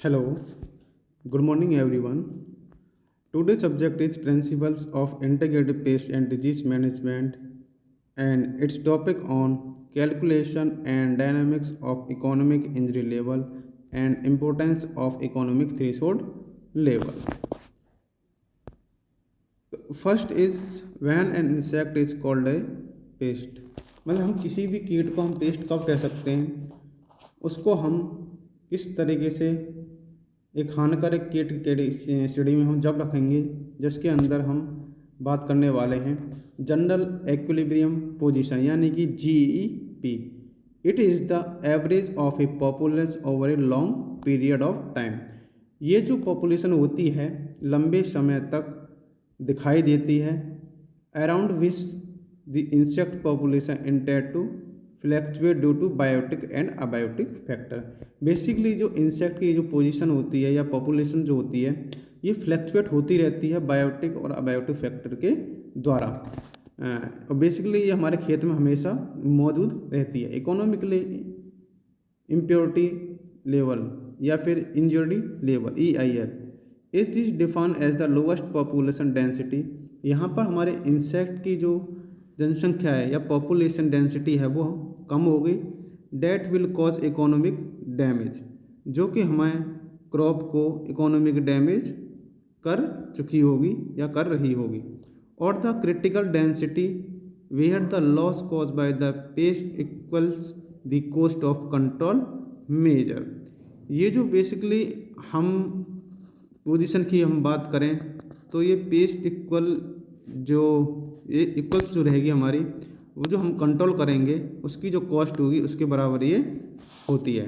Hello, good morning everyone. Today's subject is Principles of Integrated Pest and Disease Management and its topic on calculation and dynamics of economic injury level and importance of economic threshold level. First is when an insect is called a pest. मतलब हम किसी भी कीट को हम paste कब कह सकते हैं, उसको हम किस तरीके से एक हानिकारक कीट की श्रेणी में हम जब रखेंगे जिसके अंदर हम बात करने वाले हैं जनरल एक्विलिब्रियम पोजीशन यानी कि GEP। It is the average of A population over a long period of time. ये जो पॉपुलेशन होती है लंबे समय तक दिखाई देती है, around which the insect population intend to fluctuate due to biotic and abiotic factor. Basically जो इंसेक्ट की जो पोजीशन होती है या पॉपुलेशन जो होती है ये फ्लैक्चुएट होती रहती है बायोटिक और अबायोटिक फैक्टर के द्वारा। बेसिकली ये हमारे खेत में हमेशा मौजूद रहती है। इकोनॉमिकली इम्प्योरिटी लेवल या फिर injury level EIL it is defined as the lowest population density. यहाँ पर हमारे इंसेक्ट की जो जनसंख्या है या पॉपुलेशन डेंसिटी है वो कम हो गई, that will cause economic damage, जो कि हमें क्रॉप को इकोनॉमिक डैमेज कर चुकी होगी या कर रही होगी। और the critical density where the loss cause by the pest equals the cost of control measure. ये जो बेसिकली हम पोजीशन की हम बात करें तो ये पेस्ट इक्वल्स जो रहेगी हमारी वो जो हम कंट्रोल करेंगे उसकी जो कॉस्ट होगी उसके बराबर ये होती है।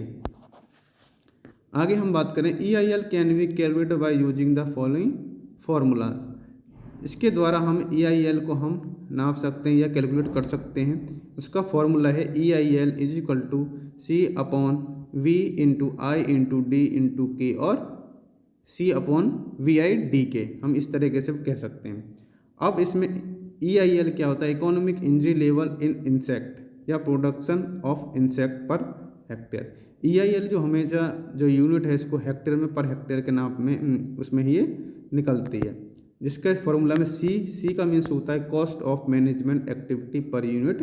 आगे हम बात करें EIL can be calculated by using the following formula. इसके द्वारा हम EIL को हम नाप सकते हैं या कैलकुलेट कर सकते हैं। उसका फॉर्मूला है EIL is equal to C/V into I into D into K और C/VI/DK, हम इस तरीके से कह सकते हैं। अब इसमें EIL क्या होता है, economic injury level in insect या production of insect per hectare. EIL जो हमेशा जो यूनिट है इसको हेक्टेयर में पर हेक्टेयर के नाम में उसमें ही ये निकलती है, जिसका इस फॉर्मूला में C का मीन्स होता है cost of management activity per unit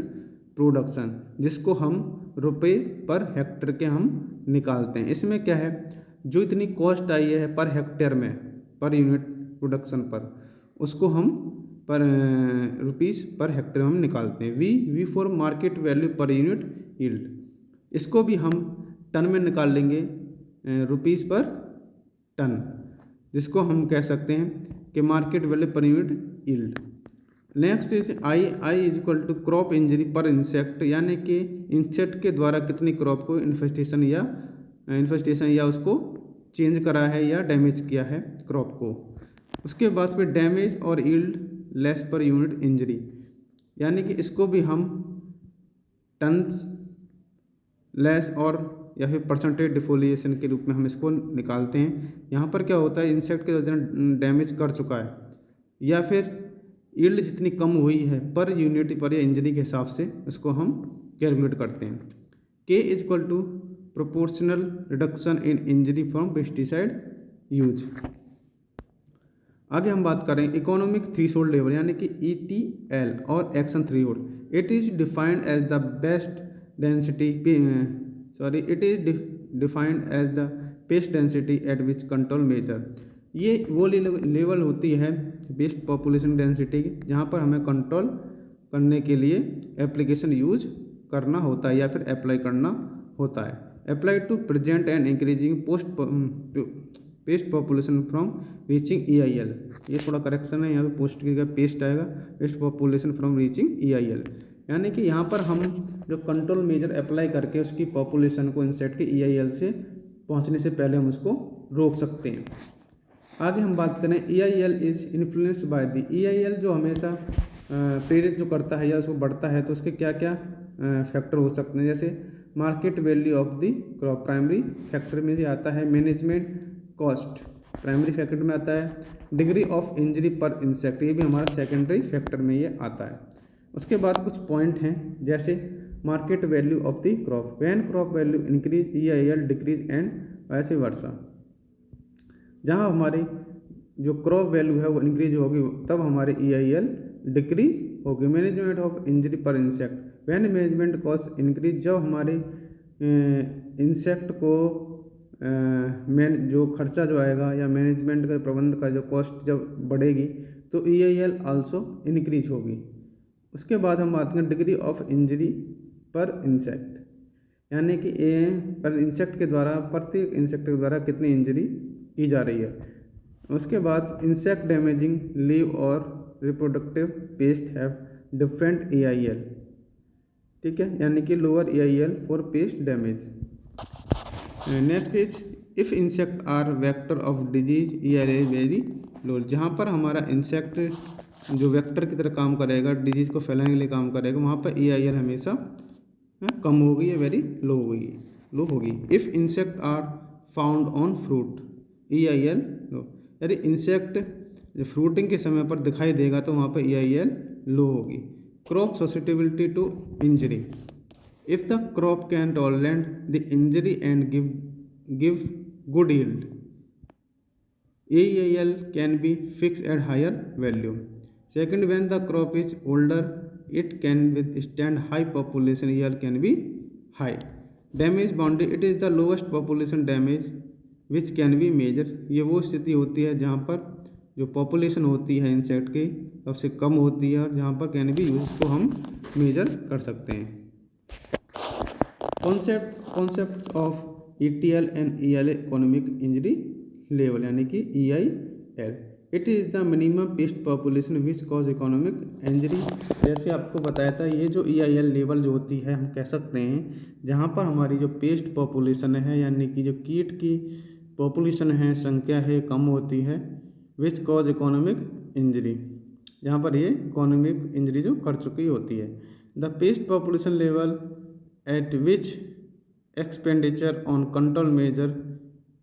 production, जिसको हम रुपये पर हेक्टेयर के हम निकालते हैं। इसमें क्या है, जो इतनी कॉस्ट आई है पर हेक्टेयर में पर यूनिट प्रोडक्शन पर, उसको हम पर रुपीस पर हेक्टेयर हम निकालते हैं। V for market value per unit yield, इसको भी हम टन में निकाल लेंगे रुपीस पर टन, जिसको हम कह सकते हैं कि market value per unit yield. Next is I is equal to crop injury per insect, यानी कि इंसेक्ट के द्वारा कितनी क्रॉप को इन्फेस्टेशन या उसको चेंज करा है या डैमेज किया है क्रॉप को। उसके बाद फिर डैमेज और yield less per unit injury, यानी कि इसको भी हम टन्स लेस और या फिर परसेंटेज डिफोलिएशन के रूप में हम इसको निकालते हैं। यहाँ पर क्या होता है, इंसेक्ट के जितना डैमेज कर चुका है या फिर यील्ड जितनी कम हुई है पर यूनिट पर या इंजरी के हिसाब से उसको हम कैलकुलेट करते हैं। K is equal to proportional reduction in injury from pesticide use. आगे हम बात करें इकोनॉमिक थ्रेशोल्ड लेवल यानी कि ETL और action threshold. It is defined as the best density defined as the pest density at which control measure. ये वो level होती है बेस्ट पॉपुलेशन डेंसिटी की जहाँ पर हमें कंट्रोल करने के लिए एप्लीकेशन यूज करना होता है या फिर अप्लाई करना होता है। Apply to present and increasing pest population from reaching EIL। ये थोड़ा करेक्शन है, यहाँ पे पोस्ट की जगह पेस्ट आएगा, paste population from reaching EIL, यानी कि यहाँ पर हम जो कंट्रोल मेजर अप्लाई करके उसकी पॉपुलेशन को इंसेक्ट के EIL से पहुँचने से पहले हम उसको रोक सकते हैं। आगे हम बात करें EIL is influenced by the EIL जो हमेशा प्रेरित जो करता है या उसको बढ़ता है तो उसके क्या क्या फैक्टर हो सकते हैं, जैसे market value of the crop, primary factor में से आता है। मैनेजमेंट कॉस्ट प्राइमरी फैक्टर में आता है। Degree of injury per insect, ये भी हमारा सेकेंडरी फैक्टर में ये आता है। उसके बाद कुछ पॉइंट हैं जैसे market value of the crop, when crop value increase EIL decrease and वैसे वर्सा। जहाँ हमारी जो क्रॉप वैल्यू है वो इंक्रीज होगी तब हमारे EIL डिक्रीज होगी। Management of injury per insect when management cost increase, जब हमारे इंसेक्ट को जो खर्चा जो आएगा या मैनेजमेंट का प्रबंध का जो कॉस्ट जब बढ़ेगी तो EIL आल्सो इंक्रीज होगी। उसके बाद हम बात करें degree of injury per insect, यानी कि पर इंसेक्ट के द्वारा, प्रत्येक इंसेक्ट के द्वारा कितनी इंजरी की जा रही है। उसके बाद इंसेक्ट डैमेजिंग लीव और reproductive pest have different EIL, ठीक है, यानी कि lower EIL for pest damage. Next is if insect are vector of disease EIL is very low, जहाँ पर हमारा इंसेक्ट जो वेक्टर की तरह काम करेगा, डिजीज को फैलाने के लिए काम करेगा, वहाँ पर EIL हमेशा कम होगी या वेरी लो होगी। If insect are found on fruit EIL low, यदि इंसेक्ट फ्रूटिंग के समय पर दिखाई देगा तो वहाँ पर EIL लो होगी। Crop susceptibility to injury, if the crop can tolerate the injury and give good yield, EIL can be fixed at higher value. Second, when the crop is older, it can withstand high population, EIL can be high. Damage boundary, it is the lowest population damage which can be measured. ये वो स्थिति होती है जहाँ पर जो population होती है इंसेक्ट की सबसे कम होती है और जहाँ पर कैन बी यूज को हम मेजर कर सकते हैं। Concept of ETL and EIL economic injury level, यानी कि EIL, it is the minimum paste population which cause economic injury. जैसे आपको बताया था, ये जो EIL लेवल जो होती है हम कह सकते हैं जहाँ पर हमारी जो पेस्ट पॉपुलेशन है, यानी कि जो कीट की पॉपुलेशन है, संख्या है, कम होती है, विच कॉज इकोनॉमिक इंजरी, जहाँ पर ये इकोनॉमिक इंजरी जो कर चुकी होती है। The paste population level eight which expenditure on control measure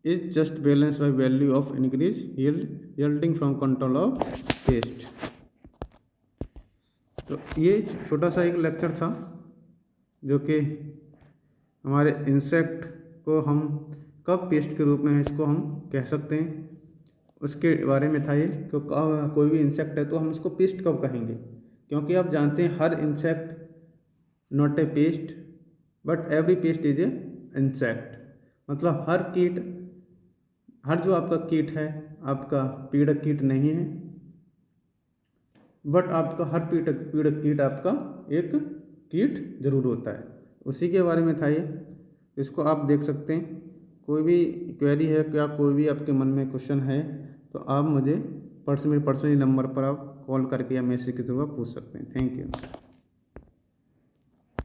is just balanced by value of increase yield resulting from control of pest। तो ये छोटा सा एक लेक्चर था जो कि हमारे इंसेक्ट को हम कब पेस्ट के रूप में इसको हम कह सकते हैं उसके बारे में था ये। तो कोई भी इंसेक्ट है तो हम उसको पेस्ट कब कहेंगे, क्योंकि आप जानते हैं हर insect not a pest but every pest is a insect, मतलब हर कीट, हर जो आपका कीट है आपका पीड़क कीट नहीं है, बट आपका हर पीड़क कीट आपका एक कीट जरूर होता है। उसी के बारे में था ये, इसको आप देख सकते हैं। कोई भी क्वेरी है, क्या कोई भी आपके मन में क्वेश्चन है तो आप मुझे पर्सनली नंबर पर आप कॉल करके या मैसेज के थ्रू आप पूछ सकते हैं। Thank you.